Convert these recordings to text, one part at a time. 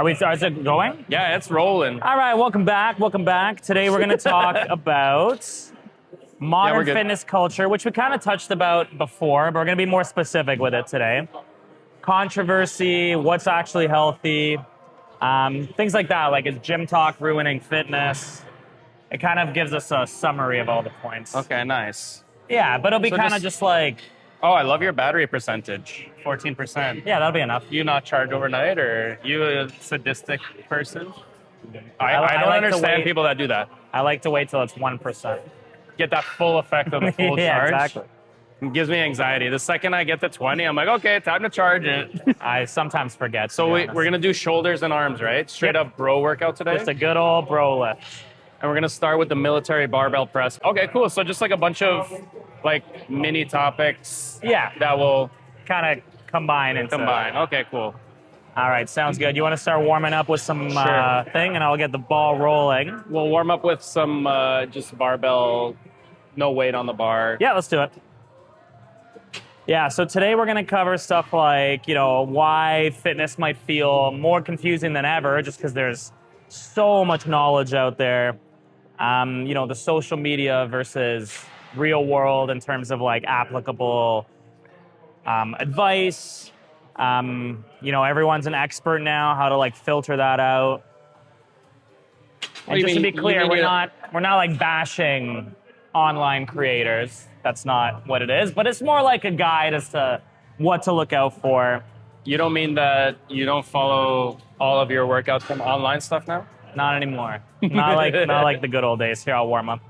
Is it going? Yeah, it's rolling. All right, welcome back. Welcome back. Today we're going to talk about modern fitness culture, which we kind of touched about before, but we're going to be more specific with it today. Controversy, what's actually healthy, things like that. Like, is gym talk ruining fitness? It kind of gives us a summary of all the points. Okay, nice. Yeah, but it'll be kind of just like... Oh, I love your battery percentage, 14%. Yeah, that'll be enough. You not charge overnight, or you a sadistic person? I don't like understand people that do that. I like to wait till it's 1%. Get that full effect of the full Yeah, charge. exactly. It gives me anxiety. The second I get to 20, I'm like, okay, time to charge it. I sometimes forget. So we're going to do shoulders and arms, right? Straight up bro workout today? Just a good old bro lift. And we're going to start with the military barbell press. Okay, cool. So just like a bunch of like mini topics. Yeah. That will kind of combine. Okay, cool. All right, sounds good. You want to start warming up with some Sure. thing, and I'll get the ball rolling. We'll warm up with some just barbell, no weight on the bar. Yeah, let's do it. Yeah, so today we're going to cover stuff like, why fitness might feel more confusing than ever, just because there's so much knowledge out there. The social media versus real world in terms of like applicable advice. Everyone's an expert now, how to like filter that out. And just to be clear, we're not like bashing online creators. That's not what it is, but it's more like a guide as to what to look out for. You don't mean that you don't follow all of your workouts from online stuff now? Not anymore. Not like the good old days. Here, I'll warm up.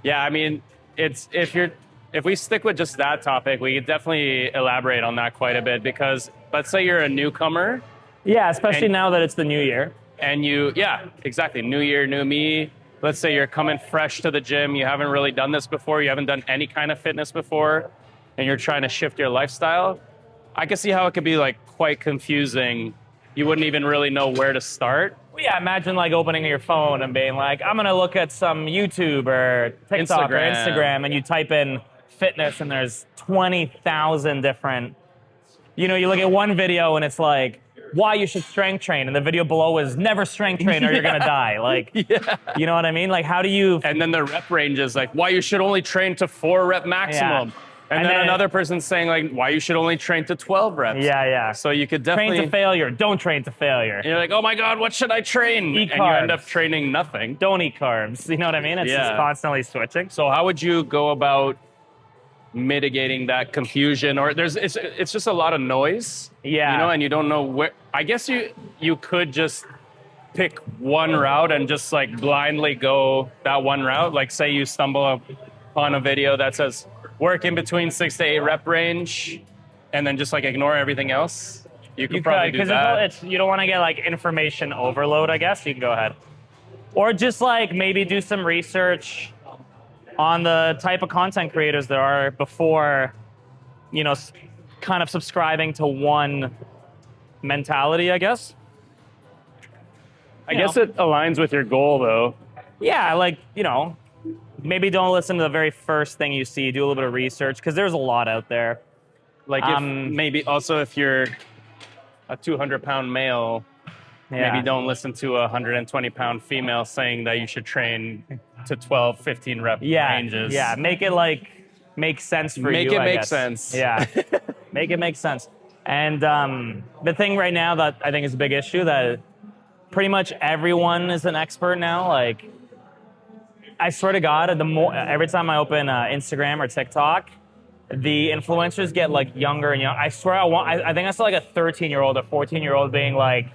Yeah, I mean, if we stick with just that topic, we could definitely elaborate on that quite a bit, because let's say you're a newcomer. Yeah, especially now that it's the new year. And exactly. New year, new me. Let's say you're coming fresh to the gym. You haven't really done this before. You haven't done any kind of fitness before, and you're trying to shift your lifestyle. I can see how it could be like quite confusing. You wouldn't even really know where to start. Well, yeah, imagine like opening your phone and being like, I'm going to look at some YouTube or TikTok or Instagram, and you type in fitness and there's 20,000 different, you look at one video and it's like, why you should strength train, and the video below is never strength train or you're going to die. Like, You know what I mean? Like, how do you... And then the rep range is like, why you should only train to 4 rep maximum. Yeah. And then another person's saying like, why you should only train to 12 reps. Yeah. So you could definitely... Train to failure. Don't train to failure. And you're like, oh my God, what should I train? Eat and carbs. you end up training nothing. Don't eat carbs. You know what I mean? It's just constantly switching. So how would you go about mitigating that confusion? Or it's just a lot of noise. Yeah. And you don't know where... I guess you could just pick one route and just like blindly go that one route. Like say you stumble upon a video that says work in between 6 to 8 rep range, and then just like ignore everything else. You could probably do that. You don't want to get like information overload, I guess. You can go ahead. Or just like maybe do some research on the type of content creators there are before, kind of subscribing to one mentality, I guess. I guess it aligns with your goal, though. Yeah, like, maybe don't listen to the very first thing you see. Do a little bit of research, because there's a lot out there. Like, if you're a 200-pound male, maybe don't listen to a 120-pound female saying that you should train to 12, 15 rep ranges. Yeah, make it make sense for you, Make it I make guess. sense. Yeah, make it make sense. And the thing right now that I think is a big issue, that pretty much everyone is an expert now. Like, I swear to God, every time I open Instagram or TikTok, the influencers get like younger and younger. I swear I think I saw like a 13-year-old, a 14-year-old being like,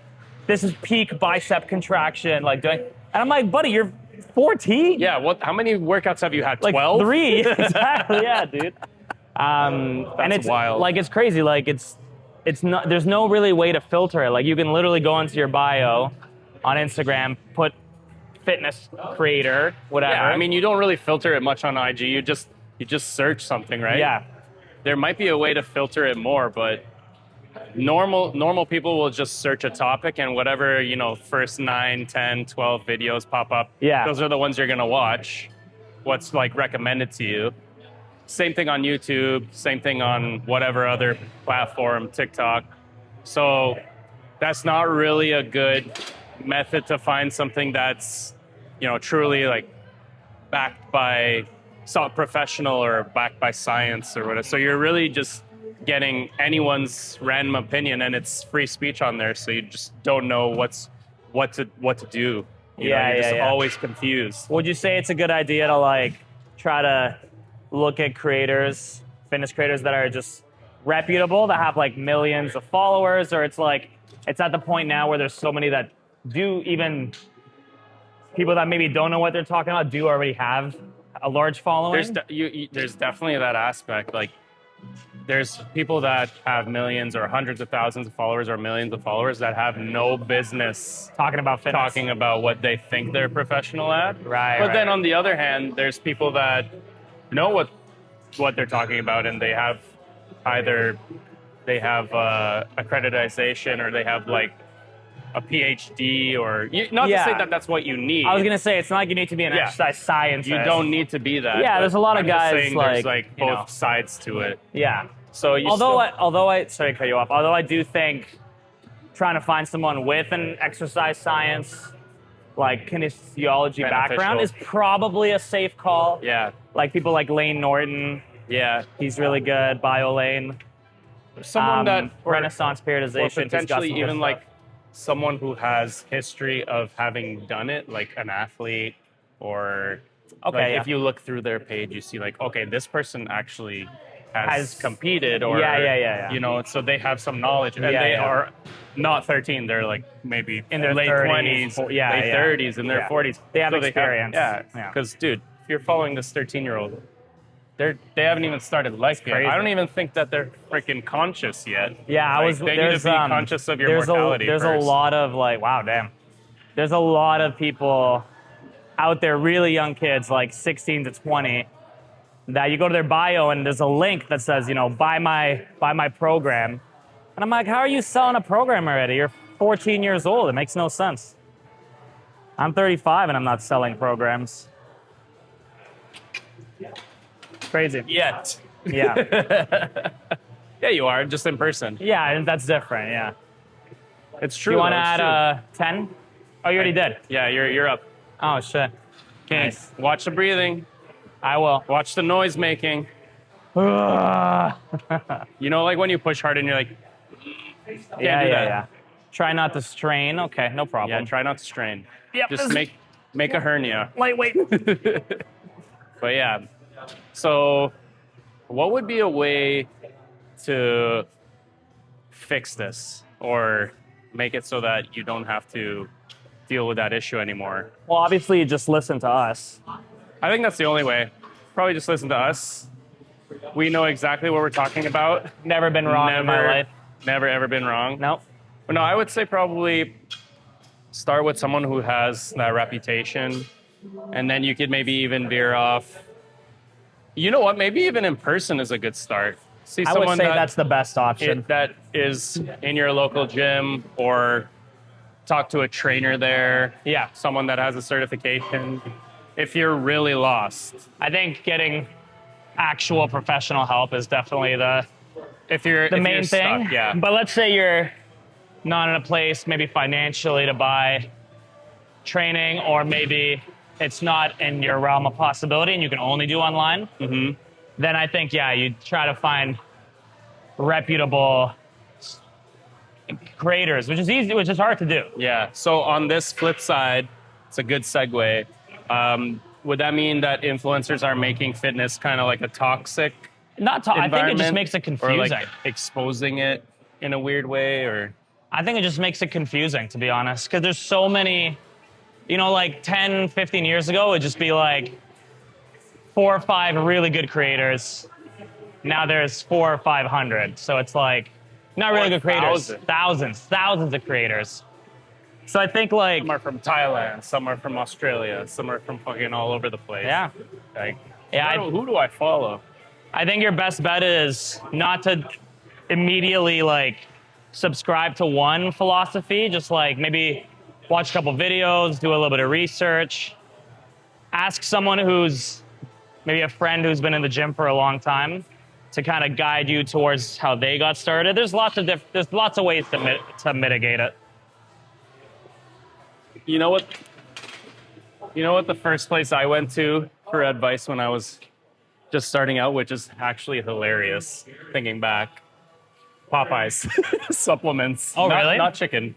this is peak bicep contraction, like doing, and I'm like, buddy, you're 14? Yeah, how many workouts have you had? 12? Like 3, exactly, yeah, dude. And it's wild. Like, it's crazy, like it's not, there's no really way to filter it. Like, you can literally go into your bio on Instagram, put fitness creator, whatever. Yeah, I mean, you don't really filter it much on IG. You just search something, right? Yeah. There might be a way to filter it more, but normal people will just search a topic, and whatever, first 9, 10, 12 videos pop up. Yeah. Those are the ones you're going to watch. What's like recommended to you. Same thing on YouTube, same thing on whatever other platform, TikTok. So that's not really a good method to find something that's, truly like backed by professional or backed by science or whatever. So you're really just getting anyone's random opinion, and it's free speech on there. So you just don't know what to do. You're just always confused. Would you say it's a good idea to like try to look at fitness creators that are just reputable, that have like millions of followers, or it's at the point now where there's so many that even people that maybe don't know what they're talking about do already have a large following? There's definitely that aspect. Like, there's people that have millions or hundreds of thousands of followers or millions of followers that have no business talking about fitness, talking about what they think they're professional at. Right. But then on the other hand, there's people that know what they're talking about, and they have accreditation, or they have like a PhD, or not to say that that's what you need. I was gonna say, it's not like you need to be an exercise scientist. You don't need to be that. Yeah, there's a lot of guys there's like both sides to it. Yeah. So sorry to cut you off. Although I do think trying to find someone with an exercise science, like kinesiology background, is probably a safe call. Yeah. Like people like Lane Norton. Yeah. He's really good. Bio Lane. Someone that Renaissance periodization. Or potentially even like someone who has history of having done it, like an athlete, or if you look through their page, you see like, okay, this person actually has competed, or so they have some knowledge, and they are not 13. They're like maybe in their late 30s, 20s, late 30s, in their 40s. They have experience. Because dude, if you're following this 13-year-old, they haven't even started life yet. I don't even think that they're freaking conscious yet. Yeah, they need to be conscious of your mortality. There's a lot of there's a lot of people out there, really young kids, like 16 to 20, that you go to their bio and there's a link that says, buy my program. And I'm like, how are you selling a program already? You're 14 years old. It makes no sense. I'm 35 and I'm not selling programs. Crazy. Yet. Yeah. Yeah, you are, just in person. Yeah, and that's different, yeah. It's true. You want to add 10? Oh, you already did? Yeah, you're up. Oh, shit. Okay, nice. Watch the breathing. I will. Watch the noise making. Like when you push hard and you're like, yeah. Try not to strain. Okay, no problem. Yeah, try not to strain. Yep, just make a hernia. Lightweight. But yeah, so what would be a way to fix this, or make it so that you don't have to deal with that issue anymore? Well, obviously, you just listen to us. I think that's the only way. Probably just listen to us. We know exactly what we're talking about. Never been wrong in my life. Never, ever been wrong. Nope. But no, I would say probably start with someone who has that reputation, and then you could maybe even veer off. You know what? Maybe even in person is a good start. See I would say that's the best option. That is in your local gym, or talk to a trainer there. Yeah. Someone that has a certification. If you're really lost, I think getting actual professional help is definitely the main thing. Stuck, yeah. But let's say you're not in a place, maybe financially, to buy training, or maybe it's not in your realm of possibility and you can only do online. Mm-hmm. Then I think, you try to find reputable creators, which is hard to do. Yeah. So on this flip side, it's a good segue. Would that mean that influencers are making fitness kind of like a toxic I think it just makes it confusing. Or like exposing it in a weird way, or? I think it just makes it confusing, to be honest, because there's so many, like 10, 15 years ago, it would just be like 4 or 5 really good creators. Now there's 400 or 500. So it's like, not really good creators. Thousands of creators. So I think like... Some are from Thailand, some are from Australia, some are from fucking all over the place. Yeah. Like, who do I follow? I think your best bet is not to immediately like subscribe to one philosophy. Just like maybe watch a couple videos, do a little bit of research. Ask someone who's maybe a friend who's been in the gym for a long time to kind of guide you towards how they got started. There's lots of ways to mitigate it. You know what? You know what? The first place I went to for advice when I was just starting out, which is actually hilarious, thinking back. Popeyes supplements. Oh, really? Not chicken.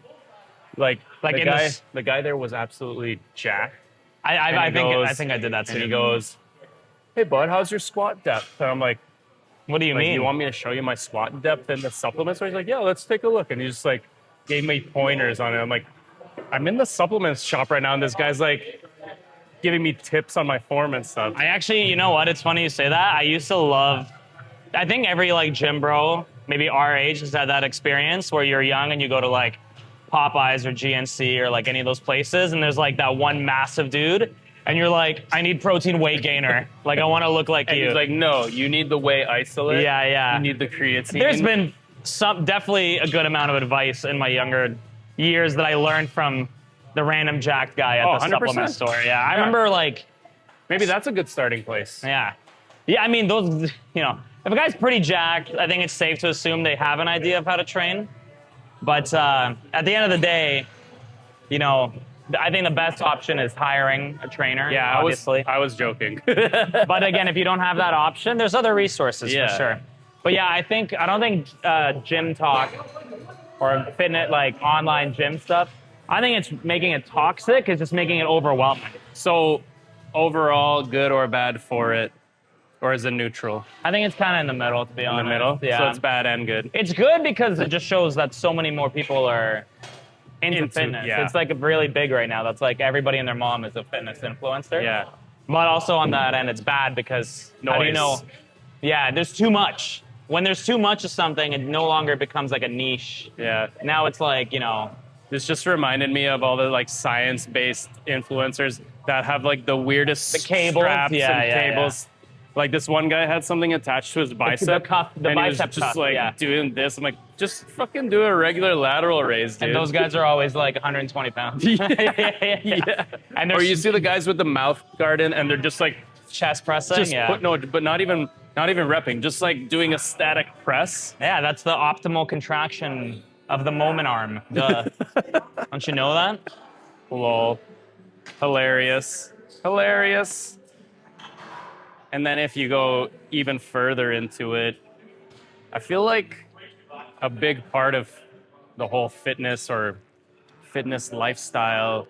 Like in the guy there was absolutely jacked. I think I did that too. And he goes, "Hey, bud, how's your squat depth?" And I'm like, "What do you mean? You want me to show you my squat depth in the supplements?" So he's like, "Yeah, let's take a look." And he just like gave me pointers on it. I'm like, I'm in the supplements shop right now, and this guy's like giving me tips on my form and stuff. I actually, you know what? It's funny you say that. I used to love. I think every like gym bro, maybe our age, has had that experience where you're young and you go to like Popeyes or GNC or like any of those places, and there's like that one massive dude, and you're like, I need protein weight gainer. Like, I want to look like and you. He's like, no, you need the whey isolate. Yeah. You need the creatine. There's been definitely a good amount of advice in my younger years that I learned from the random jacked guy at the 100%. supplement store. Yeah, I remember like. Maybe that's a good starting place. Yeah. I mean, those, you know, if a guy's pretty jacked, I think it's safe to assume they have an idea of how to train. But at the end of the day, you know, I think the best option is hiring a trainer. Yeah, obviously. I was joking. But again, if you don't have that option, there's other resources for sure. But yeah, I don't think gym talk or fitness, like online gym stuff, I think it's making it toxic. It's just making it overwhelming. So overall, good or bad for it? Or is it neutral? I think it's kind of in the middle, to be honest. In the middle? Yeah. So it's bad and good. It's good because it just shows that so many more people are into fitness. Yeah. It's like really big right now. That's like everybody and their mom is a fitness influencer. Yeah. But also on that end, it's bad because how do you know? Yeah, there's too much. When there's too much of something, it no longer becomes like a niche. Yeah. Now it's like, you know. This just reminded me of all the like science-based influencers that have like the weirdest cables. straps and cables. Yeah. Like this one guy had something attached to his bicep. The cuff, the and bicep he was just cuff, like doing this. I'm like, just fucking do a regular lateral raise, dude. And those guys are always like 120 pounds. Yeah. And or you see the guys with the mouth guard in, and they're just like chest pressing. but not even repping, just like doing a static press. Yeah, that's the optimal contraction of the moment arm. Duh. Don't you know that? Lol. Hilarious. And then if you go even further into it, I feel like a big part of the whole fitness or fitness lifestyle,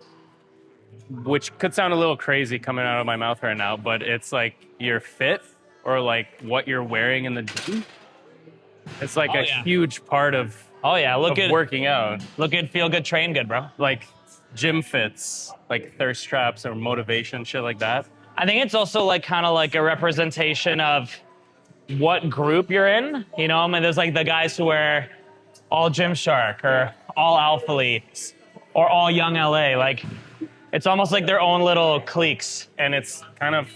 which could sound a little crazy coming out of my mouth right now, but it's like you're fit or like what you're wearing in the gym. It's like huge part of working out. Look good, feel good, train good, bro. Like gym fits, like thirst traps or motivation, shit like that. I think it's also like kind of like a representation of what group you're in. You know, I mean, there's like the guys who wear all Gymshark or all Alphalete or all Young LA. Like, it's almost like their own little cliques. And it's kind of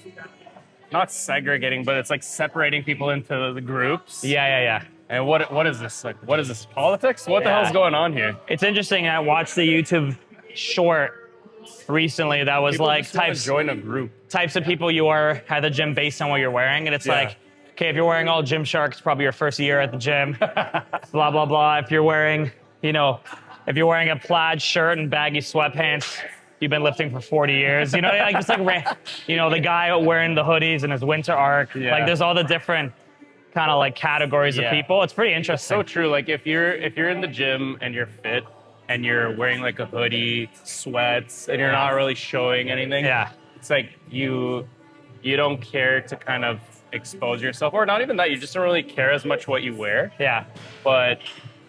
not segregating, but it's like separating people into the groups. Yeah. And what is this? Like, what is this? Politics? What the hell's going on here? It's interesting. I watched the YouTube short recently that was people like join a group. Types of people you are at the gym based on what you're wearing. And it's like, okay, if you're wearing all Gymshark, it's probably your first year at the gym. Blah, blah, blah. If you're wearing, you know, if you're wearing a plaid shirt and baggy sweatpants, you've been lifting for 40 years. You know, like just like, you know, the guy wearing the hoodies and his winter arc. Yeah. Like there's all the different kind of like categories of people. It's pretty interesting. So true. Like if you're in the gym and you're fit and you're wearing like a hoodie, sweats, and you're not really showing anything. Yeah. It's like you don't care to kind of expose yourself, or not even that. You just don't really care as much what you wear. Yeah. But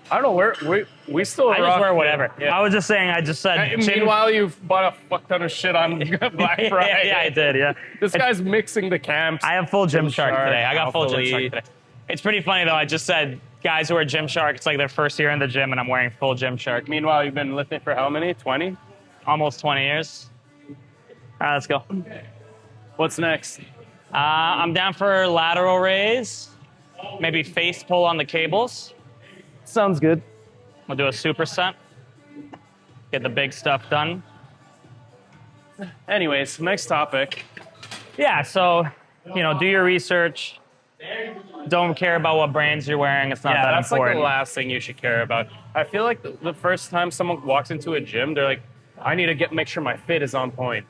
I don't know. We still. I just wear whatever. Yeah. I was just saying. I just said. Meanwhile, you've bought a fuck ton of shit on Black Friday. Yeah, I did. Yeah. This guy's mixing the camps. I have full Gymshark today. I got full Alphalete. Gymshark today. It's pretty funny though. I just said guys who are Gymshark. It's like their first year in the gym, and I'm wearing full Gymshark. Meanwhile, you've been lifting for how many? 20? Almost 20 years. All right, let's go. What's next? I'm down for lateral raise. Maybe face pull on the cables. Sounds good. We'll do a superset. Get the big stuff done. Anyways, next topic. Yeah, so, you know, do your research. don't care about what brands you're wearing. It's not that that's important. like the last thing you should care about. I feel like the first time someone walks into a gym, they're like, I need to make sure my fit is on point.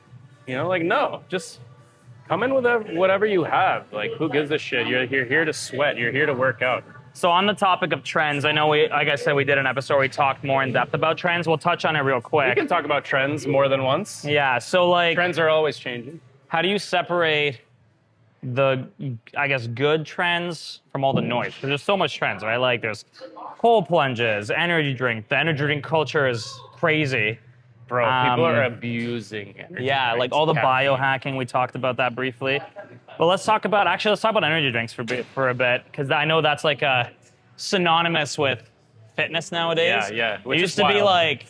You know, like, no, just come in with whatever you have. Like, who gives a shit? You're here to sweat. You're here to work out. So on the topic of trends, I know like I said, we did an episode where we talked more in depth about trends. We'll touch on it real We quick. can talk about trends more than once. Yeah, so like, Trends are always changing. how do you separate the, I guess, good trends from all the noise? Because there's so much trends, right? Like there's cold plunges, energy drink. The energy drink culture is crazy. Bro, people are abusing energy Yeah, drinks, like all the caffeine. biohacking, we talked about that briefly. But let's talk about energy drinks for a bit, because I know that's like synonymous with fitness nowadays. Yeah. It Which used is to be wild. like,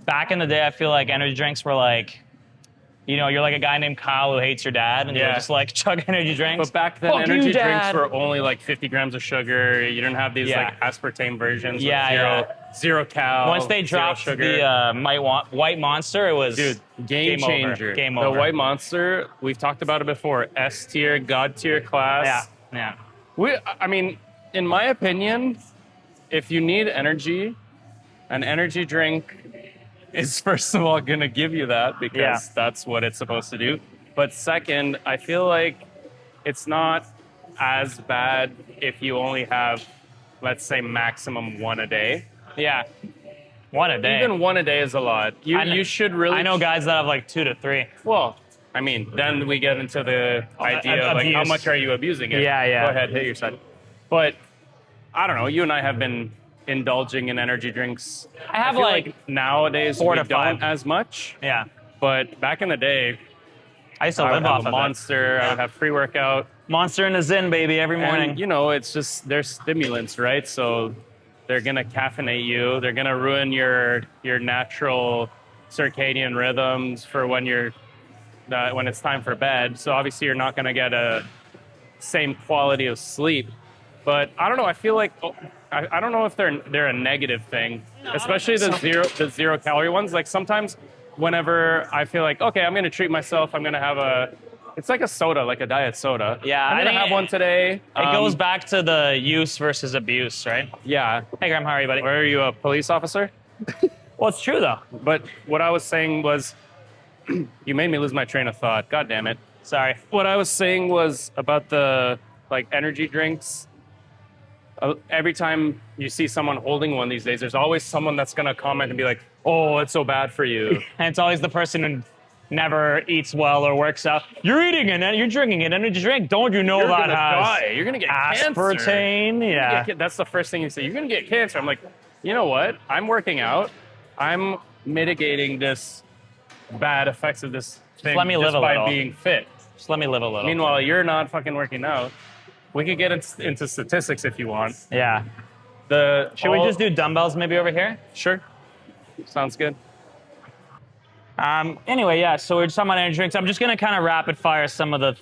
back in the day, I feel like energy drinks were like, you know, you're like a guy named Kyle who hates your dad, and you're Yeah. just like chug energy drinks. But back then, Fuck you, energy drinks Dad. were only like 50 grams of sugar. You didn't have these Yeah. like aspartame versions Yeah, with zero cal. Once they zero dropped sugar. the White Monster, it was Dude, game over. changer. Game The over. White Monster, we've talked about it before. S tier, God tier class. Yeah. I mean, in my opinion, if you need energy, an energy drink is first of all going to give you that because Yeah. that's what it's supposed to do. But second, I feel like it's not as bad if you only have, let's say, maximum one a day. Yeah. One a day. Even one a day is a lot. You should really. I know guys that have like 2 to 3. Well, I mean, then we get into the idea of like, how abuse. much are you abusing it? Yeah. Go ahead, hit your side. But I don't know. You and I have been indulging in energy drinks. I have feel like nowadays 4 we to 5. don't as much. Yeah. But back in the day, I used to I live would off have of a Monster. I would have pre-workout. Monster and a Zin, baby, every morning. And, you know, it's just, they're stimulants, right? So they're going to caffeinate you. They're going to ruin your natural circadian rhythms for when when it's time for bed. So obviously you're not going to get a same quality of sleep. But I don't know. I feel like I don't know if they're a negative thing, especially the zero calorie ones. Like sometimes whenever I feel like, okay, I'm going to treat myself, I'm going to have it's like a soda, like a diet soda. Yeah, I'm I going to think have one today. It goes back to the use versus abuse, right? Yeah. Hey, Graham, how are you, buddy? Are you a police officer? Well, it's true, though. But what I was saying was, you made me lose my train of thought. God damn it. Sorry. What I was saying was about the like energy drinks. Every time you see someone holding one these days, there's always someone that's going to comment and be like, oh, it's so bad for you. And it's always the person who never eats well or works out. You're drinking an energy drink. Don't you know You're that gonna has die. You're going to get cancer. aspartame? Yeah. That's the first thing you say. You're going to get cancer. I'm like, you know what? I'm working out. I'm mitigating this bad effects of this thing let me live a by little. being fit. Just let me live a little. Meanwhile, you're not fucking working out. We could get into statistics if you want. Yeah. Should we just do dumbbells maybe over here? Sure. Sounds good. Anyway, yeah, so we're just talking about energy drinks. I'm just going to kind of rapid fire some of the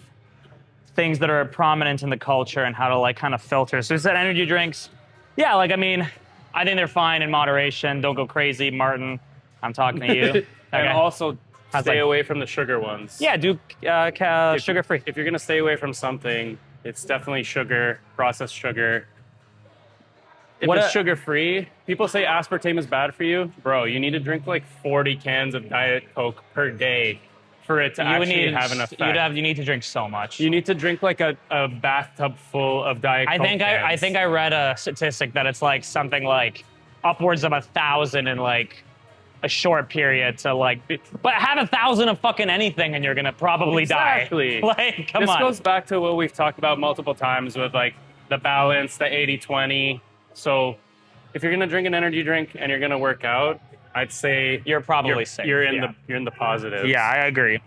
things that are prominent in the culture and how to like kind of filter. So we said energy drinks. Yeah, like, I mean, I think they're fine in moderation. Don't go crazy, Martin. I'm talking to you. And Okay. also How's stay like- away from the sugar ones. Yeah, do sugar-free. If you're going to stay away from something, it's definitely sugar, processed sugar. If What it's a- sugar-free, people say aspartame is bad for you. Bro, you need to drink like 40 cans of Diet Coke per day for it to actually have an effect. You need to drink so much. You need to drink like a bathtub full of Diet Coke I cans. think I read a statistic that it's like something like upwards of 1,000 in like a short period to like, but have 1,000 of fucking anything and you're gonna probably Exactly. die. Like, come This on. goes back to what we've talked about multiple times with like the balance, the 80-20. So if you're gonna drink an energy drink and you're gonna work out, I'd say You're probably safe. You're in yeah. the positives. Yeah, I agree.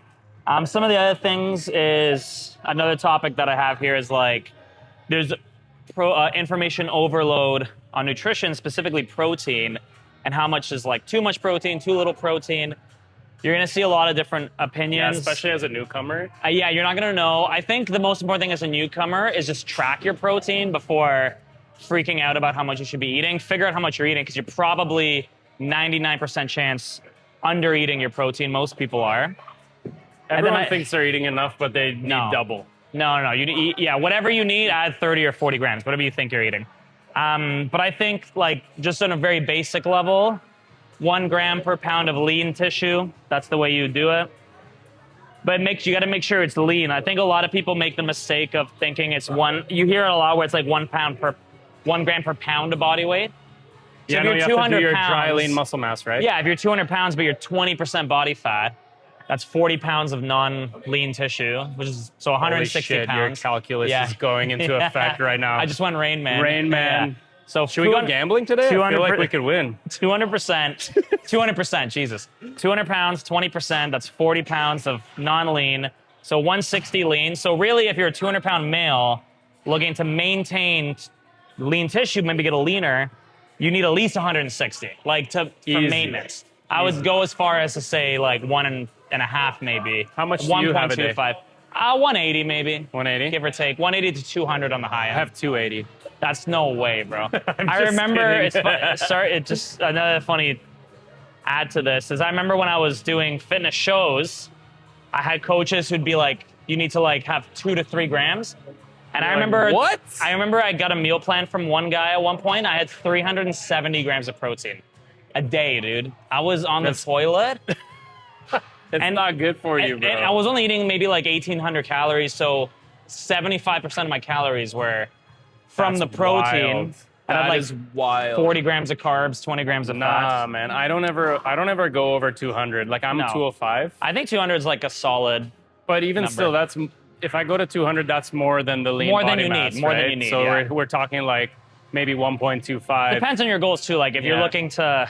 Some of the other things is another topic that I have here is like there's information overload on nutrition, specifically protein, and how much is like too much protein, too little protein. You're gonna see a lot of different Yeah, opinions. especially as a newcomer. Yeah, you're not gonna know. I think the most important thing as a newcomer is just track your protein before freaking out about how much you should be eating. Figure out how much you're eating because you're probably 99% chance under eating your protein. Most people are. Everyone I- thinks they're eating enough, but they need No. double. No. You eat, yeah, whatever you need, add 30 or 40 grams, whatever you think you're eating. But I think, like, just on a very basic level, 1 gram per pound of lean tissue. That's the way you do it. But you got to make sure it's lean. I think a lot of people make the mistake of thinking it's one. You hear it a lot where it's like 1 gram per pound of body weight. So Yeah, if no, you're you have to do 200 your pounds, dry lean muscle mass, right? yeah, if you're 200 pounds but you're 20% body fat, that's 40 pounds of non-lean tissue, which is so 160 Holy shit, pounds. your calculus Yeah. is going into effect right now. I just went Rain Man. Rain Man. Yeah. So Should we go gambling today? I feel 200 like we could win. 200%, 200%, Jesus. 200 pounds, 20%, that's 40 pounds of non-lean. So 160 lean. So really, if you're a 200-pound male looking to maintain lean tissue, maybe get a leaner, you need at least 160, like for Easy. maintenance. I would go as far as to say like 1.5 maybe. How much do you have a day? 1.25. 180 maybe. 180? Give or take. 180 to 200 on the high end. I have 280. That's no way, bro. I just remember, kidding. it just another funny add to this is I remember when I was doing fitness shows, I had coaches who'd be like, you need to like have 2 to 3 grams. And I remember, what? I remember I got a meal plan from one guy at one point. I had 370 grams of protein a day, dude. I was on the toilet. It's not good for you, bro. And I was only eating maybe like 1,800 calories, so 75% of my calories were from That's the protein. wild. And That I'd like is wild. 40 grams of carbs, 20 grams of Nah, fat. man. I don't ever go over 200. Like I'm No. 205. I think 200 is like a solid. But even Number. still, that's if I go to 200, that's more than the lean More than body you mass, need, more than right? you need, So yeah. we're talking like maybe 1.25. Depends on your goals too. Like if you're Yeah. looking to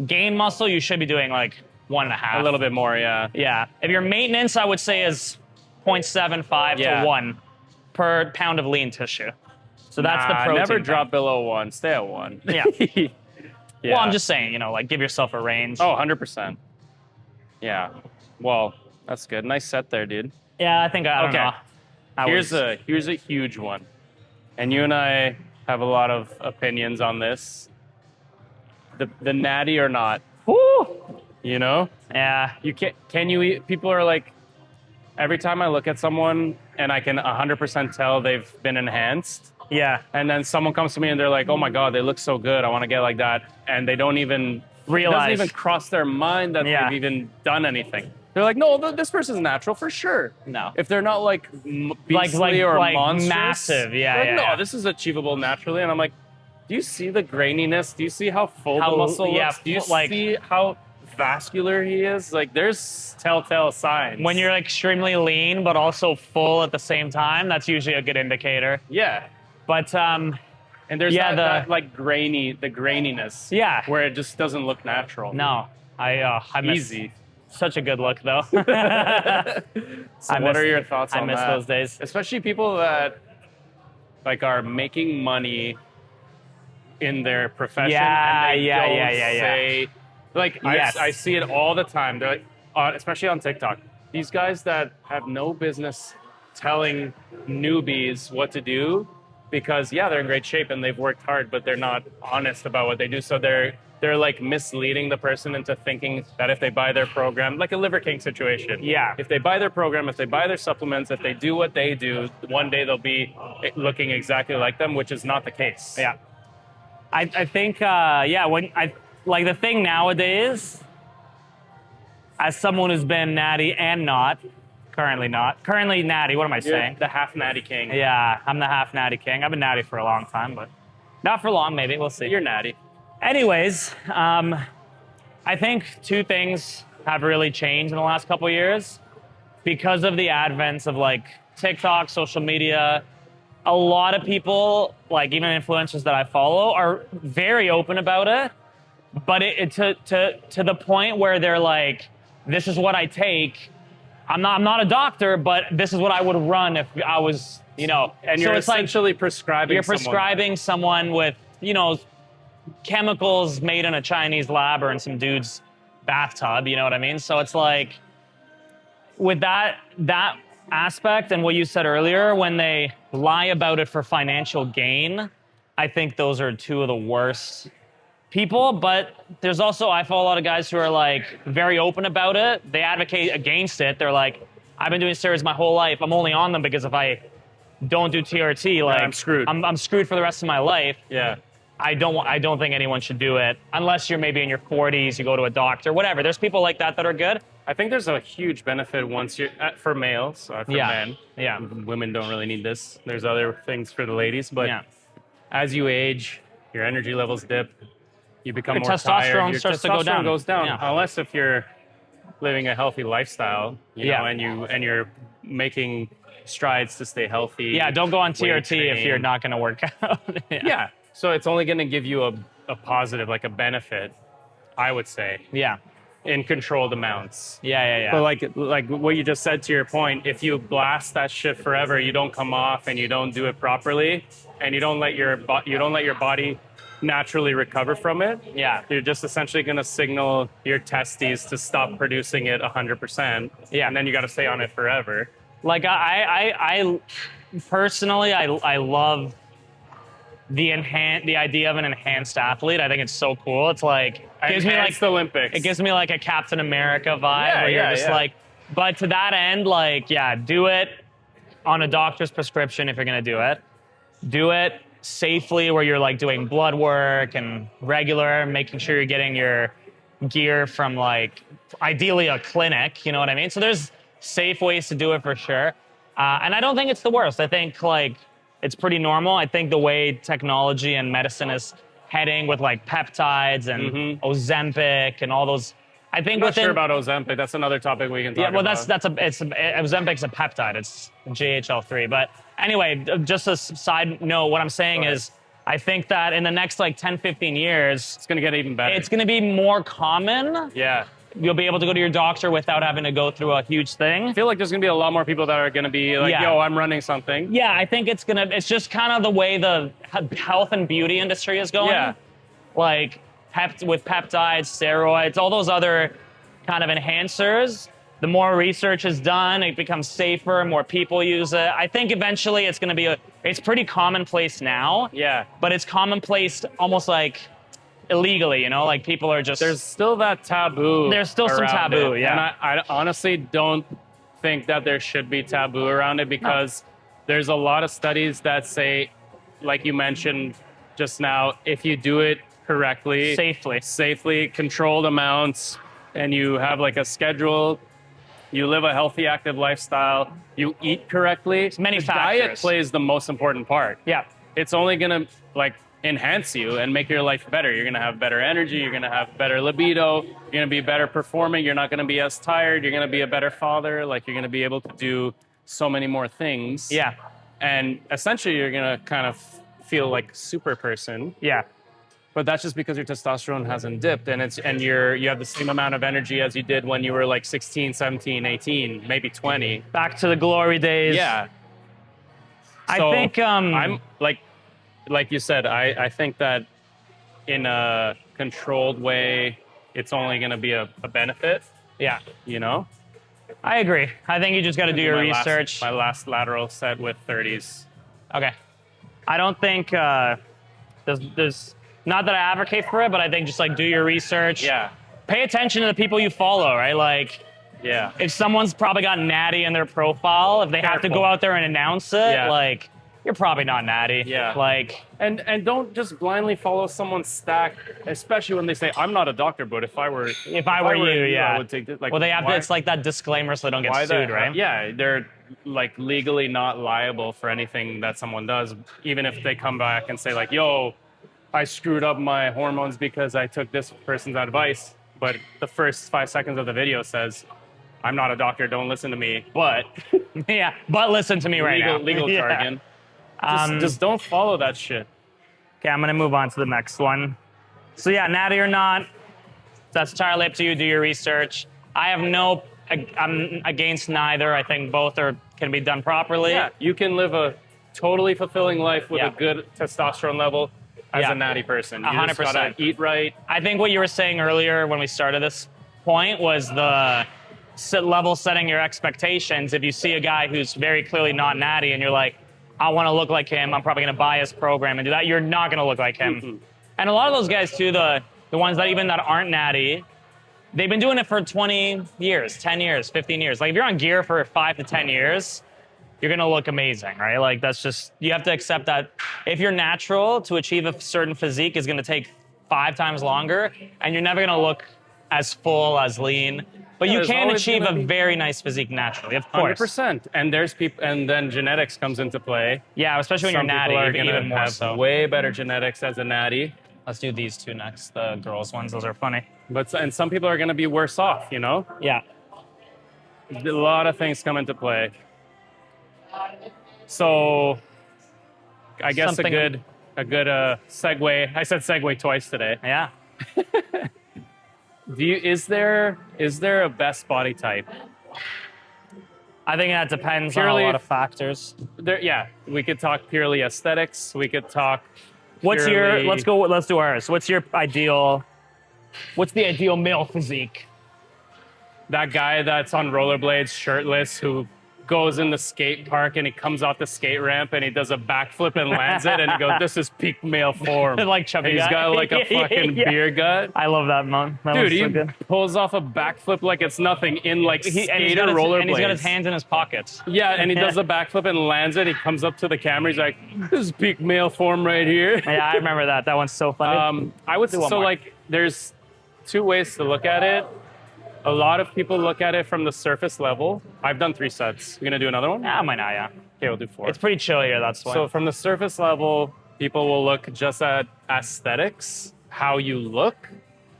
gain muscle, you should be doing like 1.5. A little bit more, yeah. Yeah. If your maintenance, I would say, is 0.75 Yeah. to 1 per pound of lean tissue. So that's the Nah, protein. never thing. drop below 1. Stay at 1. Yeah. Yeah. Well, I'm just saying, like give yourself a range. Oh, 100%. Yeah. Well, that's good. Nice set there, dude. Yeah, I think I don't Okay. know. Here's a huge one, and you and I have a lot of opinions on this. The natty or not, Woo! you know? Yeah. You can you eat? People are like, every time I look at someone and I can 100% tell they've been enhanced, Yeah. and then someone comes to me and they're like, oh my god, they look so good, I want to get like that, and they don't even Realize. It doesn't even cross their mind that Yeah. they've even done anything. They're like, no, this person's natural for sure. No. If they're not like beastly or like monstrous, massive, yeah, they're like, yeah, no, yeah. this is achievable naturally. And I'm like, do you see the graininess? Do you see how full How- the muscle yeah, looks? Do you like- see how vascular he is? Like, there's telltale signs. When you're extremely lean but also full at the same time, that's usually a good indicator. yeah, But and there's Yeah, that like graininess. Yeah. where it just doesn't look natural. no, I miss Easy. such a good look though. So I what miss- are your thoughts I on miss that? those days. Especially people that like are making money in their profession. Yeah, and they yeah, don't yeah, yeah, yeah. say, like Yes. I see it all the time. They're like, especially on TikTok, these guys that have no business telling newbies what to do because they're in great shape and they've worked hard, but they're not honest about what they do. So they're like misleading the person into thinking that if they buy their program, like a Liver King situation. Yeah. If they buy their program, if they buy their supplements, if they do what they do, one day they'll be looking exactly like them, which is not the case. Yeah. I think when I like the thing nowadays, as someone who's been natty and currently natty, what am I You're saying? the half natty king. Yeah, I'm the half natty king. I've been natty for a long time, but not for long, maybe. We'll see. You're natty. Anyways, I think 2 things have really changed in the last couple of years because of the advent of like TikTok, social media. A lot of people, like even influencers that I follow, are very open about it, but to the point where they're like, "This is what I take. I'm not a doctor, but this is what I would run if I was, And So you're it's like essentially prescribing you're someone. prescribing someone with, chemicals made in a Chinese lab or in some dude's bathtub, you know what I mean? So it's like, with that aspect and what you said earlier, when they lie about it for financial gain, I think those are 2 of the worst people. But I follow a lot of guys who are like very open about it. They advocate against it. They're like, I've been doing steroids my whole life. I'm only on them because if I don't do TRT, like I'm screwed. I'm screwed for the rest of my life. Yeah. I don't think anyone should do it unless you're maybe in your 40s, you go to a doctor, whatever. There's people like that are good. I think there's a huge benefit once you're for males, for men. Yeah. Women don't really need this. There's other things for the ladies, but Yeah. as you age, your energy levels dip. You become Your more tired. testosterone Your starts to testosterone go down. goes down. Yeah. Unless if you're living a healthy lifestyle, you know, and you're making strides to stay healthy. Yeah, don't go on TRT if you're train. not going to work out. Yeah. So it's only going to give you a positive, like a benefit, I would say, Yeah. in controlled amounts. Yeah. But like what you just said to your point, if you blast that shit forever, you don't come off and you don't do it properly, and you don't let your body naturally recover from it. Yeah. You're just essentially going to signal your testes to stop producing it 100%. Yeah. And then you got to stay on it forever. Like I personally, I love the idea of an enhanced athlete. I think it's so cool. It's like gives me like Enhanced Olympics. it gives me like a Captain America vibe Yeah, where you're yeah, just yeah. like, but to that end, like, yeah, do it on a doctor's prescription if you're gonna do it. Do it safely where you're like doing blood work and regular, making sure you're getting your gear from like ideally a clinic, you know what I mean? So there's safe ways to do it for sure. And I don't think it's the worst. I think like it's pretty normal. I think the way technology and medicine is heading with like peptides and Ozempic and all those, I think I'm not sure about Ozempic. That's another topic we can talk about. Ozempic's a peptide. It's GHL3. But anyway, just a side note, what I'm saying is I think that in the next like 10, 15 years, It's going to get even better. it's going to be more common. Yeah. You'll be able to go to your doctor without having to go through a huge thing. I feel like there's going to be a lot more people that are going to be like, Yeah. yo, I'm running something. Yeah, I think it's just kind of the way the health and beauty industry is going. Yeah. Like with peptides, steroids, all those other kind of enhancers. The more research is done, it becomes safer, more people use it. I think eventually it's going to be it's pretty commonplace now. Yeah. But it's commonplace almost like illegally, you know, like people are just There's still that taboo. There's still some around taboo, it. yeah. And I honestly don't think that there should be taboo around it because there's a lot of studies that say, like you mentioned just now, if you do it correctly, safely, controlled amounts, and you have like a schedule, you live a healthy, active lifestyle, you eat correctly. Many the factors. Diet plays the most important part. Yeah. It's only gonna like enhance you and make your life better. You're gonna have better energy, you're gonna have better libido, you're gonna be better performing, you're not gonna be as tired, you're gonna be a better father, like you're gonna be able to do so many more things. Yeah. And essentially you're gonna kind of feel like super person. Yeah. But that's just because your testosterone hasn't dipped and you have the same amount of energy as you did when you were like 16, 17, 18, maybe 20. Back to the glory days. Yeah. I So think I'm like you said, I think that in a controlled way, it's only going to be a benefit, yeah. you know? I agree. I think you just got to do your research. My last lateral set with 30s. Okay. I don't think there's not that I advocate for it, but I think just like do your research. Yeah. Pay attention to the people you follow, right? Like Yeah. if someone's probably got natty in their profile, if they have to Careful. go out there and announce it, Yeah. like you're probably not natty. Yeah. Like And don't just blindly follow someone's stack, especially when they say, I'm not a doctor, but if I were you, I yeah. would take this. Like, Well, they have why- to, it's like that disclaimer so they don't get why sued, the- right? Yeah, they're like legally not liable for anything that someone does, even if they come back and say like, yo, I screwed up my hormones because I took this person's advice. But the first 5 seconds of the video says, I'm not a doctor, don't listen to me. But Yeah. But listen to me right now. legal Yeah. jargon. Um, Just don't follow that shit. Okay, I'm gonna move on to the next one. So yeah, natty or not, that's entirely up to you. Do your research. I'm against neither. I think both can be done properly. Yeah, you can live a totally fulfilling life with Yeah. a good testosterone level as Yeah. a natty person. You 100%. just gotta eat right. I think what you were saying earlier when we started this point was the level setting your expectations. If you see a guy who's very clearly not natty and you're like, I want to look like him, I'm probably going to buy his program and do that, you're not going to look like him. Mm-hmm. And a lot of those guys too, the ones that aren't natty, they've been doing it for 20 years, 10 years, 15 years. Like if you're on gear for 5 to 10 years, you're gonna look amazing, right? Like that's just, you have to accept that if you're natural, to achieve a certain physique is gonna take 5 times longer, and you're never gonna look as full, as lean. But you there's can always achieve gonna a be- very nice physique naturally, of course. 100%. And there's people, and then genetics comes into play. Yeah, especially when Some you're people natty, are gonna even more have so. way better genetics as a natty. Let's do these two next, the girls ones. Those are funny. And some people are going to be worse off, you know? Yeah. A lot of things come into play. So I guess Something- a good segue. I said segue twice today. Yeah. Is there a best body type? I think that depends on Purely- a lot of factors. Yeah, we could talk purely aesthetics. We could talk. What's your, purely- let's do ours. What's the ideal male physique? That guy that's on rollerblades, shirtless, who goes in the skate park and he comes off the skate ramp and he does a backflip and lands it and he goes, "This is peak male form." Like chubby He's guy. got like a fucking Yeah. beer gut. I love that, man. That Dude, was he so good. pulls off a backflip like it's nothing in like And he's skater got his, rollerblades. and he's got his hands in his pockets. Yeah, and he does a backflip and lands it. He comes up to the camera. He's like, "This is peak male form right here." Yeah, I remember that. That one's so funny. I would Do one so more. like there's two ways to look at it. A lot of people look at it from the surface level. I've done 3 sets. You gonna do another one? Yeah, why not? Yeah. Okay, we'll do 4. It's pretty chill here. That's why. So from the surface level, people will look just at aesthetics, how you look.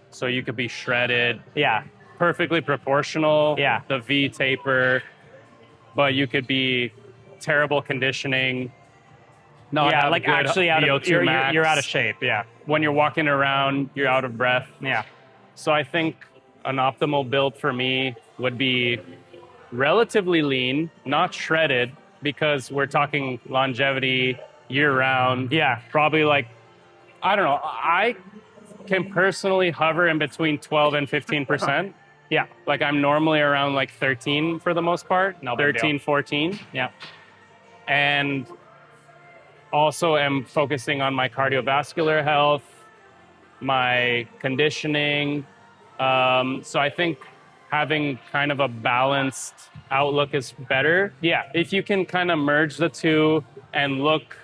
So you could be shredded, yeah. perfectly proportional, Yeah. the V taper, but you could be terrible conditioning. Not Yeah, have like good actually out of VO2 max. you're out of shape. Yeah. When you're walking around, you're out of breath. Yeah. So I think an optimal build for me would be relatively lean, not shredded, because we're talking longevity year round. Yeah. Probably like, I don't know, I can personally hover in between 12 and 15%. Yeah. Like I'm normally around like 13 for the most part, No big 13, deal. 14. Yeah. And also am focusing on my cardiovascular health, my conditioning. So I think having kind of a balanced outlook is better. Yeah. If you can kind of merge the two and look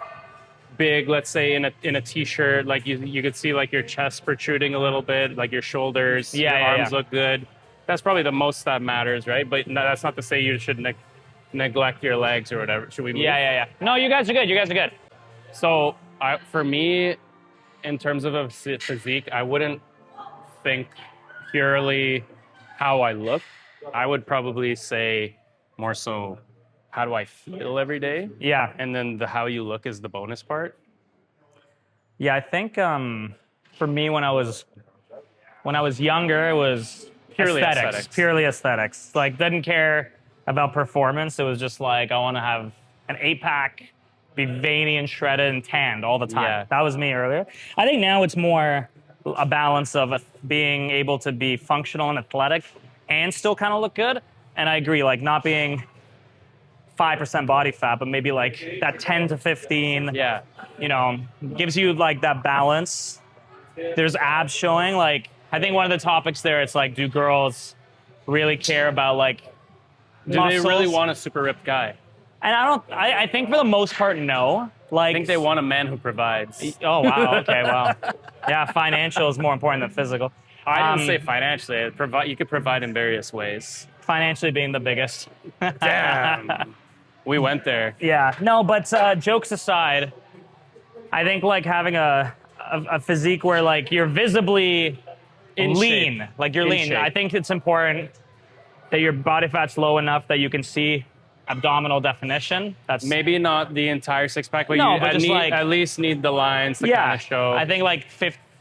big, let's say in a t-shirt, like you could see like your chest protruding a little bit, like your shoulders, Yeah, your yeah, arms yeah. look good. That's probably the most that matters, right? But that's not to say you should neglect your legs or whatever. Should we move? Yeah. No, you guys are good. You guys are good. So for me, in terms of a physique, I wouldn't think purely how I look. I would probably say more so, how do I feel every day? Yeah. And then the how you look is the bonus part. Yeah, I think for me when I was younger, it was Purely aesthetics. aesthetics. Purely aesthetics. Like didn't care about performance. It was just like I want to have an 8-pack, be veiny and shredded and tanned all the time. Yeah. That was me earlier. I think now it's more a balance of being able to be functional and athletic and still kind of look good. And I agree, like not being 5% body fat, but maybe like that 10 to 15. Yeah. You know, gives you like that balance. There's abs showing. Like, I think one of the topics there, it's like, do girls really care about like Do muscles? they really want a super ripped guy? And I think for the most part, no. Like, I think they want a man who provides. Oh, wow. Okay, wow. Yeah, financial is more important than physical. I didn't say financially. You could provide in various ways. Financially being the biggest. Damn. We went there. Yeah, no, but jokes aside, I think like having a physique where like you're visibly In lean, shape. like you're In lean. shape. I think it's important that your body fat's low enough that you can see abdominal definition. That's Maybe not the entire six pack, but No, you but just like- at least need the lines to kind of show. I think like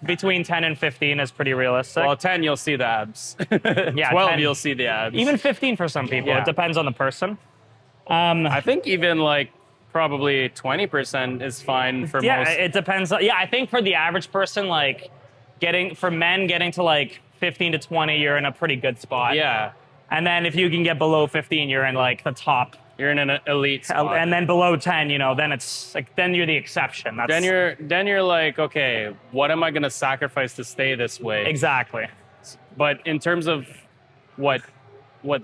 between 10 and 15 is pretty realistic. Well, 10, you'll see the abs. Yeah, 12, 10. you'll see the abs. Even 15 for some people. Yeah. It depends on the person. I think even like probably 20% is fine for Yeah, most. it depends. Yeah, I think for the average person, like getting to like 15 to 20, you're in a pretty good spot. Yeah, And then if you can get below 15, you're in like the top. you're in an elite spot. And then below 10, then it's like, then you're the exception. That's then you're like, okay, what am I going to sacrifice to stay this way? exactly. But in terms of what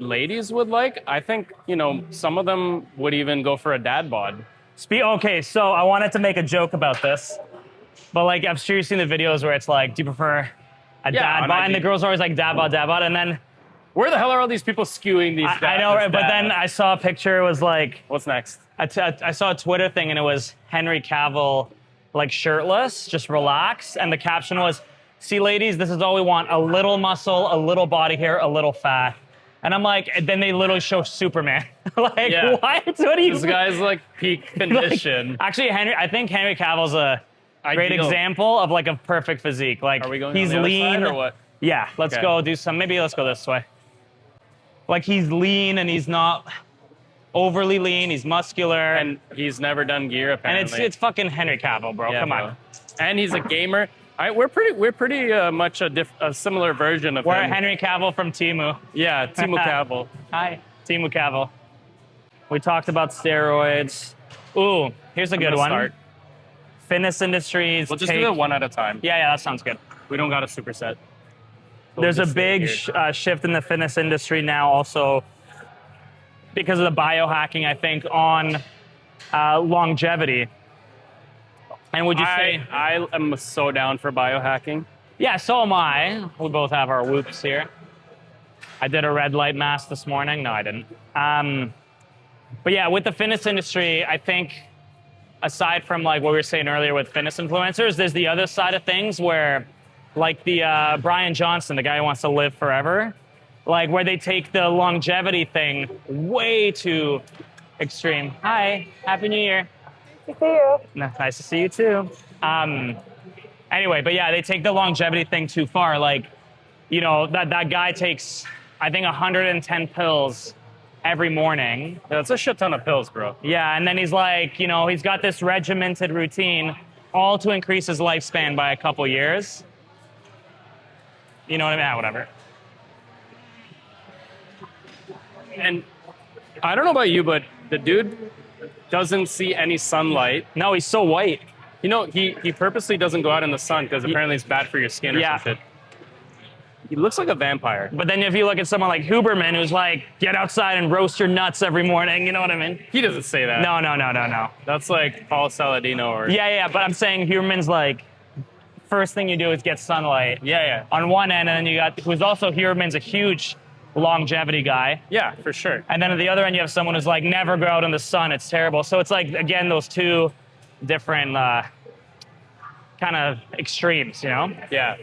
ladies would like, I think, some of them would even go for a dad bod. Okay, so I wanted to make a joke about this, but like I'm sure you've seen the videos where it's like, do you prefer a dad bod? And the girls are always like dad bod, and then where the hell are all these people skewing these? I know, right? But then I saw a picture. It was like, what's next? I saw a Twitter thing, and it was Henry Cavill like shirtless, just relax, and the caption was, "See, ladies, this is all we want: a little muscle, a little body hair, a little fat." And I'm like, and then they literally show Superman. Like, Yeah. what? What do you? This guy's like peak condition. Like, actually, I think Henry Cavill's a great example of like a perfect physique. Like, Are we going he's on the lean. other side or what? Yeah, let's Okay. go do some. Maybe let's go this way. Like, he's lean and he's not overly lean. He's muscular, And he's never done gear and apparently. it's fucking Henry Cavill, bro. Yeah, Come bro. on. And he's a gamer. We're pretty much a similar version of We're him. Henry Cavill from Timu. Yeah, Timo Cavill. Hi, Timu Cavill. We talked about steroids. Ooh, here's a good gonna one. start. Fitness industries. We'll just do it one at a time. Yeah, that sounds good. We don't got a superset. There's a big shift in the fitness industry now, also because of the biohacking, I think, on longevity. And would you say? I am so down for biohacking. Yeah, so am I. We both have our whoops here. I did a red light mask this morning. No, I didn't. But yeah, with the fitness industry, I think aside from like what we were saying earlier with fitness influencers, there's the other side of things where like the Brian Johnson, the guy who wants to live forever, like where they take the longevity thing way too extreme. Hi, Happy New Year. Nice to see you. Nice to see you too. Anyway, but yeah, they take the longevity thing too far. Like, that guy takes, I think, 110 pills every morning. Yeah, that's a shit ton of pills, bro. Yeah, and then he's like, he's got this regimented routine, all to increase his lifespan by a couple years. You know what I mean? Whatever. And I don't know about you, but the dude doesn't see any sunlight. No, he's so white. He purposely doesn't go out in the sun because apparently it's bad for your skin or Yeah. some shit. He looks like a vampire. But then if you look at someone like Huberman, who's like, get outside and roast your nuts every morning, you know what I mean? He doesn't say that. No. That's like Paul Saladino or... Yeah, but I'm saying Huberman's like, first thing you do is get sunlight. Yeah. On one end, and then you got, who's also Huberman's a huge longevity guy. Yeah, for sure. And then at the other end, you have someone who's like, never go out in the sun, it's terrible. So it's like, again, those two different kind of extremes, Yeah.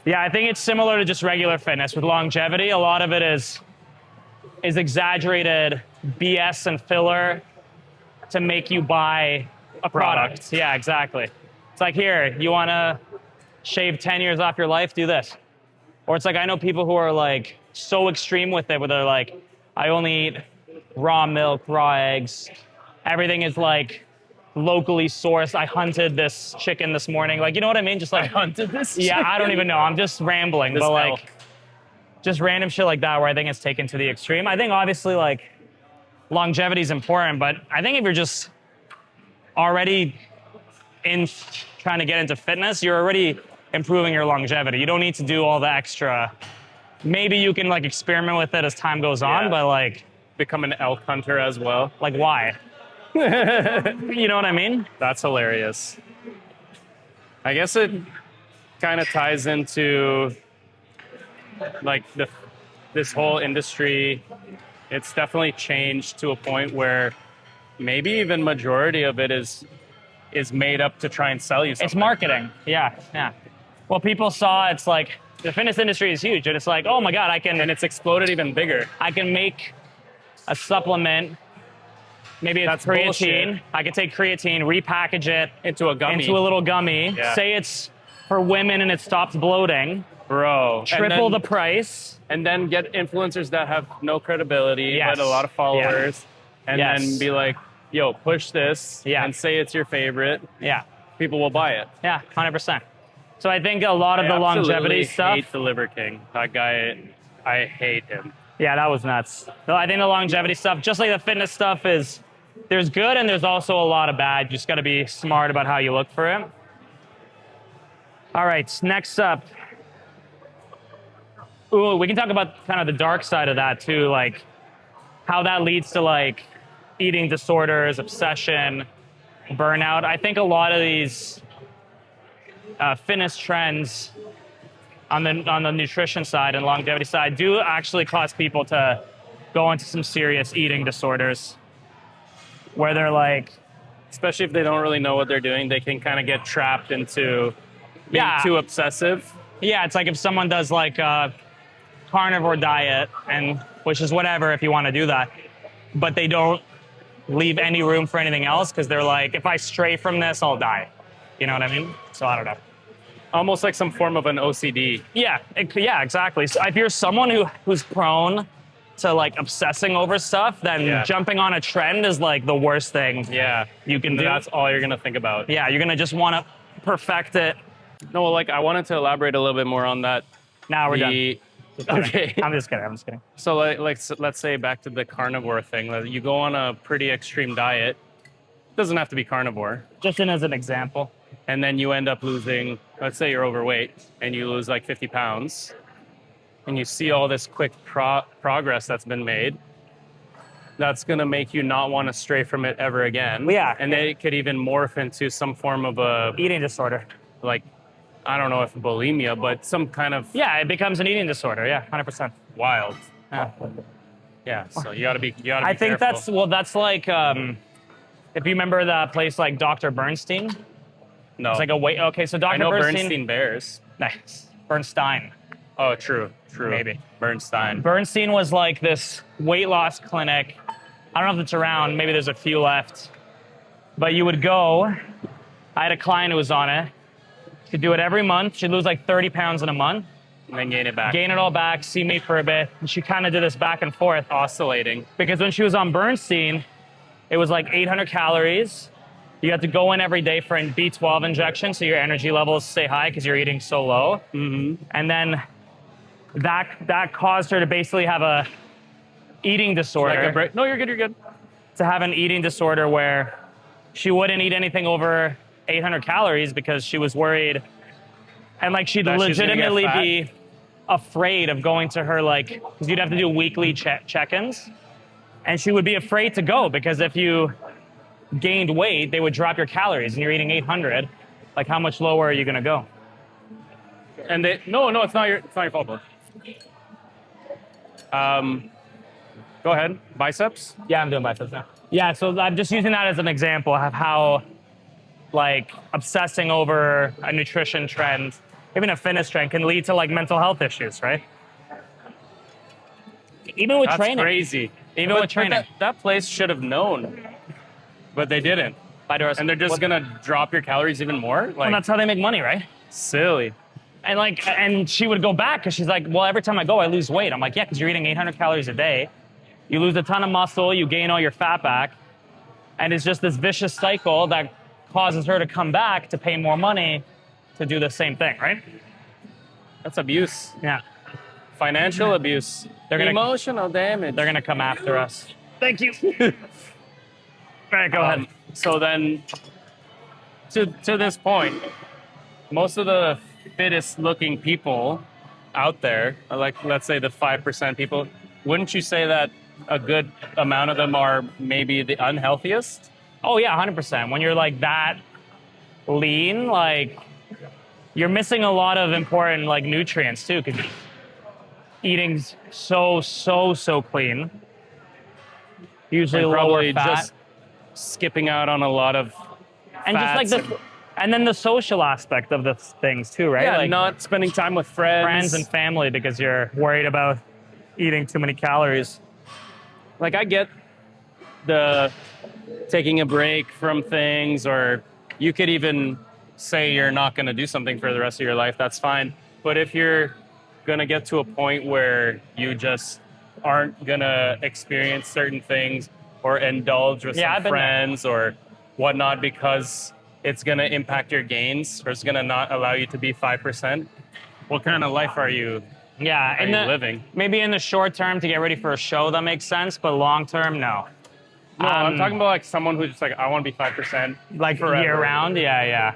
Yeah, I think it's similar to just regular fitness. With longevity, a lot of it is exaggerated BS and filler to make you buy a product. Yeah, exactly. It's like, here, you want to shave 10 years off your life? Do this. Or it's like, I know people who are like so extreme with it, where they're like, I only eat raw milk, raw eggs. Everything is like locally sourced. I hunted this chicken this morning. Like, you know what I mean? Just like, I hunted this yeah, chicken. I don't even know. I'm just rambling. This but like, elk. just random shit like that where I think it's taken to the extreme. I think obviously like longevity is important, but I think if you're just already in trying to get into fitness, you're already improving your longevity. You don't need to do all the extra. Maybe you can like experiment with it as time goes on, Yeah. but like Become an elk hunter as well. why? You know what I mean? That's hilarious. I guess it kind of ties into like this whole industry. It's definitely changed to a point where maybe even majority of it is made up to try and sell you something. It's marketing. Yeah. Well, people saw it's like the fitness industry is huge, and it's like, oh my God, And it's exploded even bigger. I can make a supplement. Maybe it's That's creatine. bullshit. I could take creatine, repackage it Into a gummy. into a little gummy. Yeah. Say it's for women and it stops bloating. Bro. Triple the price. And then get influencers that have no credibility, Yes. but a lot of followers. And Yes. then be like, yo, push this Yeah. and say it's your favorite. Yeah. People will buy it. Yeah, 100%. So I think a lot of the longevity absolutely stuff. hate the Liver King. That guy, I hate him. Yeah, that was nuts. So I think the longevity stuff, just like the fitness stuff, there's good and there's also a lot of bad. You just got to be smart about how you look for it. All right, next up. Ooh, we can talk about kind of the dark side of that too, like how that leads to like eating disorders, obsession, burnout. I think a lot of these fitness trends on the nutrition side and longevity side do actually cause people to go into some serious eating disorders, where they're like, Especially if they don't really know what they're doing, they can kind of get trapped into being too obsessive. yeah, it's like if someone does like a carnivore diet, and which is whatever if you want to do that, but they don't leave any room for anything else because they're like, if I stray from this, I'll die. You know what I mean? So I don't know. Almost like some form of an OCD. Yeah, yeah, exactly. So if you're someone who's prone to like obsessing over stuff, then jumping on a trend is like the worst thing you can do. That's all you're gonna think about. Yeah, you're gonna just want to perfect it. No, like I wanted to elaborate a little bit more on that. Now we're done. Okay. I'm just kidding. So let's say back to the carnivore thing. You go on a pretty extreme diet. Doesn't have to be carnivore. Just as an example. And then you end up losing, let's say you're overweight and you lose like 50 pounds and you see all this quick progress that's been made. That's going to make you not want to stray from it ever again. Yeah. And then it could even morph into some form of a eating disorder. Like, I don't know if bulimia, but some kind of. Yeah, it becomes an eating disorder. Yeah, 100%. Wild. Yeah. Yeah. So you got to be. I think careful. that's like if you remember that place like Dr. Bernstein. No. It's like a weight. Okay, so Dr. I know Bernstein. Bernstein Bears. Nice. Bernstein. Oh, true. Maybe. Bernstein. Bernstein was like this weight loss clinic. I don't know if it's around. Maybe there's a few left. But you would go. I had a client who was on it. She'd do it every month. She'd lose like 30 pounds in a month. And then gain it back. Gain it all back, see me for a bit. And she kind of did this back and forth. Oscillating. Because when she was on Bernstein, it was like 800 calories. You have to go in every day for a B12 injection so your energy levels stay high because you're eating so low. Mm-hmm. And then that caused her to basically have a eating disorder. Like no, you're good. To have an eating disorder where she wouldn't eat anything over 800 calories because she was worried. And like she'd legitimately be afraid of going to her, like, because you'd have to do weekly check-ins. And she would be afraid to go because if you gained weight, they would drop your calories and you're eating 800. Like, how much lower are you going to go? And no, it's not your fault, bro. Go ahead. Biceps? Yeah, I'm doing biceps now. Yeah, so I'm just using that as an example of how, like, obsessing over a nutrition trend, even a fitness trend, can lead to, like, mental health issues, right? Even with training. That's crazy. Even with training. That place should have known, but they didn't. And they're just going to drop your calories even more? Like, well, that's how they make money, right? Silly. And she would go back because she's like, well, every time I go, I lose weight. I'm like, yeah, because you're eating 800 calories a day. You lose a ton of muscle, you gain all your fat back. And it's just this vicious cycle that causes her to come back to pay more money to do the same thing, right? That's abuse. Yeah. Financial abuse. Emotional damage. They're going to come after us. Thank you. All right, go ahead. So then, to this point, most of the fittest looking people out there, like let's say the 5% people, wouldn't you say that a good amount of them are maybe the unhealthiest? Oh yeah, 100%. When you're like that lean, like you're missing a lot of important like nutrients too, because eating so clean. Usually and lower fat. Just skipping out on a lot of and fats just like and then the social aspect of the things too, right? Yeah, like not spending time with friends and family because you're worried about eating too many calories. Like I get the taking a break from things, or you could even say you're not going to do something for the rest of your life. That's fine. But if you're going to get to a point where you just aren't going to experience certain things or indulge with some friends or whatnot because it's going to impact your gains or it's going to not allow you to be 5%, what kind of life are you living? Maybe in the short term to get ready for a show, that makes sense, but long term, no. No, I'm talking about like someone who's just like, I want to be 5%. Like forever. Year round? Yeah.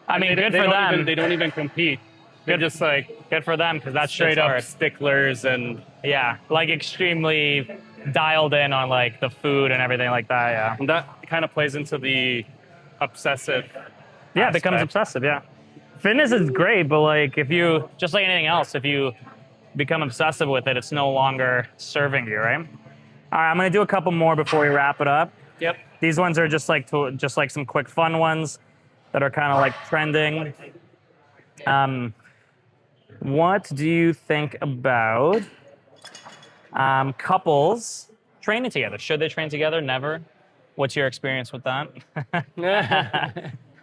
I mean, good for them. They don't even compete. They're just like Good for them, because that's straight up hard. sticklers and Yeah, like extremely dialed in on like the food and everything like that. Yeah. And that kind of plays into the obsessive. Yeah, it becomes aspect. obsessive. Yeah. Fitness is great, but like if you, just like anything else, if you become obsessive with it, it's no longer serving you, right? All right, I'm gonna do a couple more before we wrap it up. Yep. These ones are just like some quick fun ones that are kind of like trending. What do you think about couples training together? Should they train together? Never. What's your experience with that?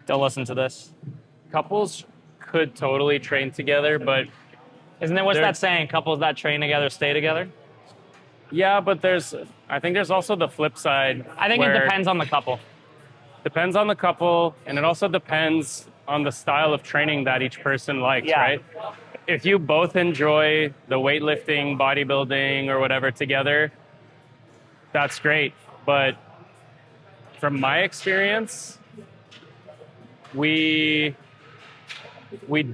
Don't listen to this. Couples could totally train together, but Isn't it, what's that saying? Couples that train together stay together? yeah, but I think there's also the flip side. I think it where depends on the couple. Depends on the couple, and it also depends on the style of training that each person likes, Yeah. right? If you both enjoy the weightlifting, bodybuilding, or whatever together, that's great. But from my experience, we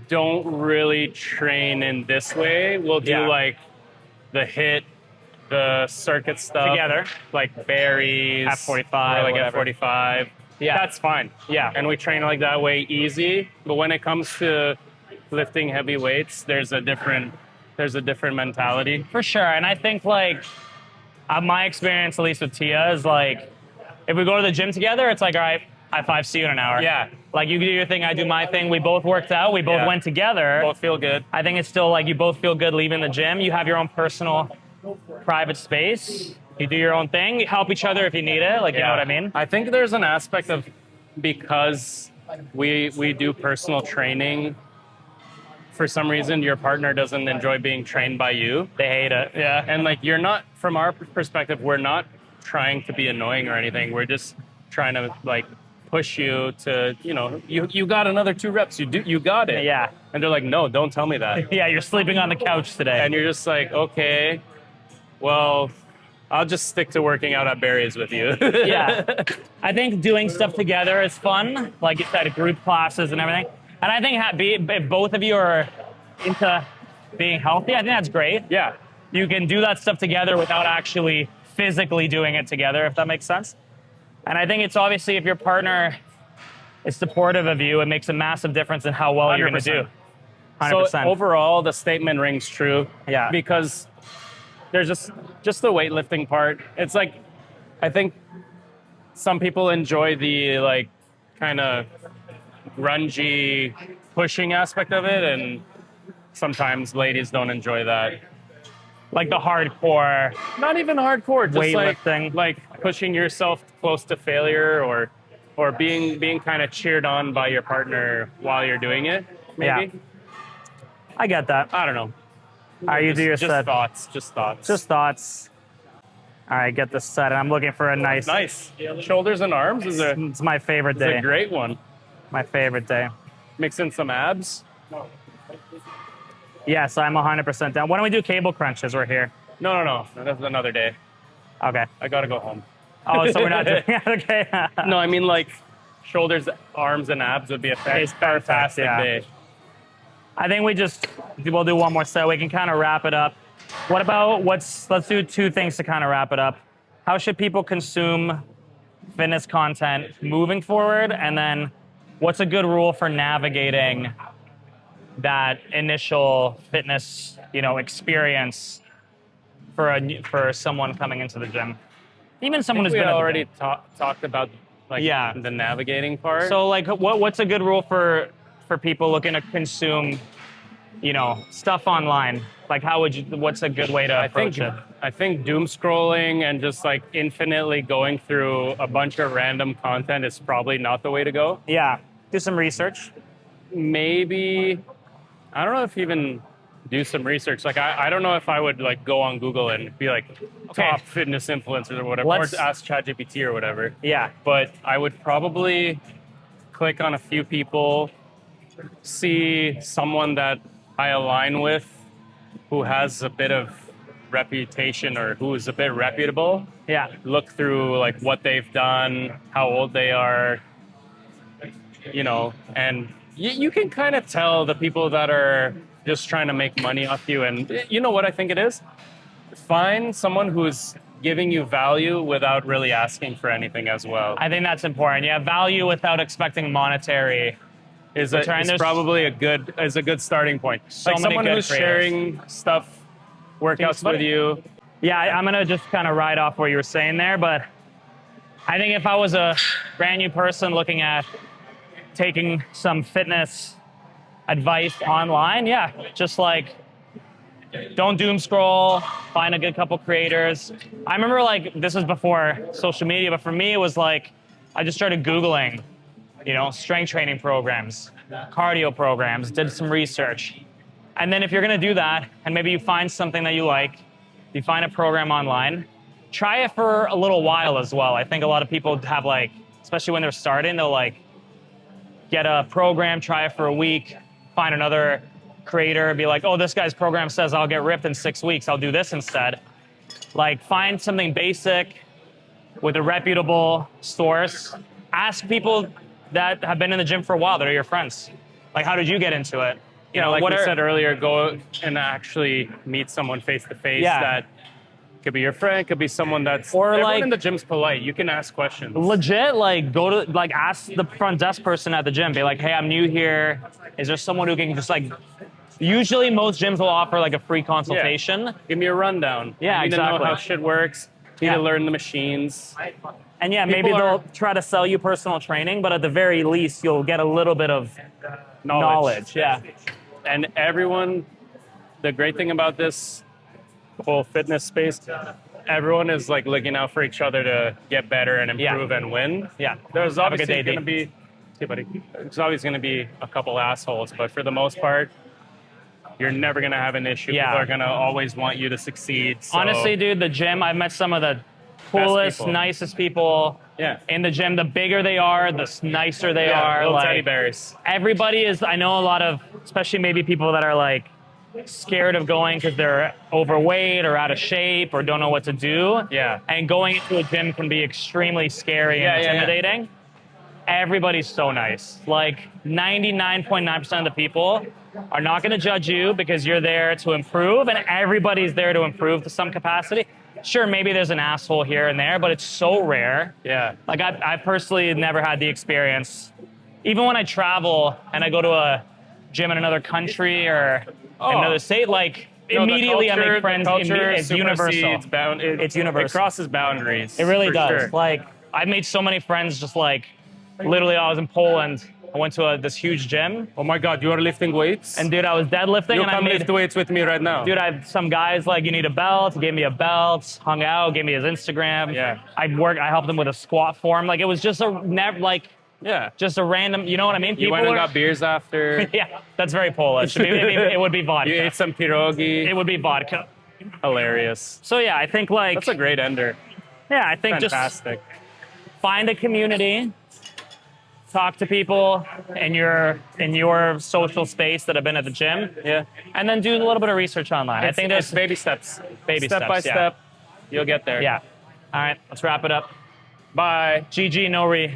don't really train in this way. We'll do Yeah. like the HIIT, the circuit stuff Together. like berries, F45 or like whatever. F45. Yeah. That's fine. Yeah. And we train like that way easy. But when it comes to lifting heavy weights, there's a different mentality. For sure. And I think like my experience, at least with Tia, is like if we go to the gym together, it's like, all right, high five, see you in an hour. Yeah. Like you do your thing, I do my thing. We both worked out. We both Yeah. went together. Both feel good. I think it's still like you both feel good leaving the gym. You have your own personal private space. You do your own thing. You help each other if you need it. Like, you know what I mean? I think there's an aspect of, because we do personal training, for some reason your partner doesn't enjoy being trained by you. They hate it. Yeah. And like you're not, from our perspective, we're not trying to be annoying or anything. We're just trying to like push you to, you got another 2 reps. You got it. Yeah. And they're like, no, don't tell me that. Yeah, you're sleeping on the couch today. And you're just like, okay, well, I'll just stick to working out at Barry's with you. Yeah. I think doing stuff together is fun. Like you said, group classes and everything. And I think if both of you are into being healthy, I think that's great. Yeah. You can do that stuff together without actually physically doing it together, if that makes sense. And I think it's obviously if your partner is supportive of you, it makes a massive difference in how well you're going to do. 100%. So overall, the statement rings true. Yeah. Because there's just the weightlifting part. It's like, I think some people enjoy the like kind of grungy pushing aspect of it, and sometimes ladies don't enjoy that. Like the hardcore. Not even hardcore, just Weightlifting. like pushing yourself close to failure, or being kind of cheered on by your partner while you're doing it. Maybe. Yeah. I get that. I don't know. All right, you do your Just set. thoughts. Just thoughts. Just thoughts. All right, get this set. And I'm looking for a nice. Shoulders and arms is It's my favorite day. a great one. My favorite day. Mix in some abs. Yes, I'm 100% down. Why don't we do cable crunches? We're here. No. That's another day. Okay. I gotta go home. Oh, so we're not doing it? Okay. No, I mean like shoulders, arms, and abs would be a fantastic yeah. day. I think we'll do one more set. We can kind of wrap it up. What about let's do 2 things to kind of wrap it up. How should people consume fitness content moving forward? And then what's a good rule for navigating that initial fitness, experience for someone coming into the gym? Even someone who's We been at the already gym. talked about like Yeah. the navigating part. So like what's a good rule for people looking to consume, stuff online? Like what's a good way to approach it? I think doom scrolling and just like infinitely going through a bunch of random content is probably not the way to go. Yeah. Do some research. Maybe, I don't know if even do some research. Like I don't know if I would like go on Google and be like top fitness influencers or whatever, or ask ChatGPT or whatever. Yeah. But I would probably click on a few people, see someone that I align with who has a bit of reputation or who is a bit reputable. Yeah. Look through like what they've done, how old they are, and you can kind of tell the people that are just trying to make money off you. And you know what I think it is? Find someone who's giving you value without really asking for anything as well. I think that's important. Yeah, value without expecting monetary. Is There's probably a good starting point. so Like many someone good who's creators. sharing stuff, workouts with you. Yeah, I'm gonna just kind of ride off what you were saying there, but I think if I was a brand new person looking at taking some fitness advice online, yeah, just like don't doom scroll, find a good couple creators. I remember like this was before social media, but for me it was like I just started Googling, strength training programs, cardio programs, did some research. And then if you're gonna do that, and maybe you find something that you like, you find a program online, try it for a little while as well. I think a lot of people have like, especially when they're starting, they'll like get a program, try it for a week, find another creator, be like, oh, this guy's program says I'll get ripped in 6 weeks, I'll do this instead. Like find something basic with a reputable source. Ask people that have been in the gym for a while, that are your friends. Like, how did you get into it? Like we said earlier, go and actually meet someone face to face. Yeah. That could be your friend, could be someone that's. Or everyone like- in the gym's polite. You can ask questions. Legit, like go to like ask the front desk person at the gym. Be like, hey, I'm new here. Is there someone who can just like? Usually, most gyms will offer like a free consultation. Give me a rundown. Yeah, you need to know exactly. how shit works. You need to learn the machines. And yeah, maybe People they'll are- try to sell you personal training, but at the very least, you'll get a little bit of knowledge. Yeah. And everyone, the great thing about this whole fitness space, everyone is like looking out for each other to get better and improve and win. Yeah. There's Have a good obviously day, going to be, hey buddy, there's always going to be a couple assholes, but for the most part, you're never going to have an issue. Yeah. People are going to always want you to succeed. So, Honestly, dude, the gym, I've met some of the coolest, people. nicest people Yeah. in the gym. The bigger they are, the nicer they Yeah, are. little Like, teddy bears. everybody is, I know a lot of, especially maybe people that are like scared of going because they're overweight or out of shape or don't know what to do. Yeah. And going into a gym can be extremely scary Yeah, and yeah, yeah. intimidating. Everybody's so nice. Like 99.9% of the people are not going to judge you because you're there to improve, and everybody's there to improve to some capacity. Sure, maybe there's an asshole here and there, but it's so rare. Yeah. Like I personally never had the experience. Even when I travel and I go to a gym in another country or another state, like immediately I make friends. It's universal. It's universal. It crosses boundaries. It really for does. sure. Like I made so many friends. Just like literally, I was in Poland. I went to this huge gym, Oh my God, you are lifting weights? and dude, I was deadlifting, you and I come made. lift weights with me right now. Dude, I had some guys like, you need a belt, gave me a belt, hung out, gave me his Instagram. Yeah. I helped him with a squat form. Like it was just Yeah. just a random, you know what I mean? You went and got beers after. Yeah, that's very Polish. It would be vodka. You ate some pierogi. It would be vodka. Hilarious. So yeah, I think like, That's a great ender. yeah, I think just Fantastic. find a community, talk to people in your social space that have been at the gym, Yeah. and then do a little bit of research online. I think it's there's baby steps. Baby step by steps, yeah. step. You'll get there. yeah. All right, let's wrap it up. Bye. GG, no re.